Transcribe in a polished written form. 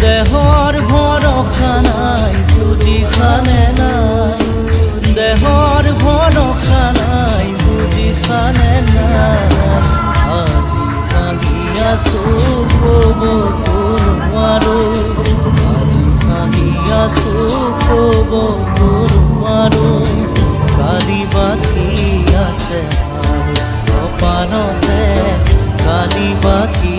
দেহৰ ভৰসা নাই বুজিছানে নাই, দেহৰ ভৰসা নাই বুজিছানে নাই। আজি কালি আছো ক'ব নোৱাৰো, আজি কালি আছো ক'ব নোৱাৰো। কালি বাকী আছে কপালতে, কালি বাকী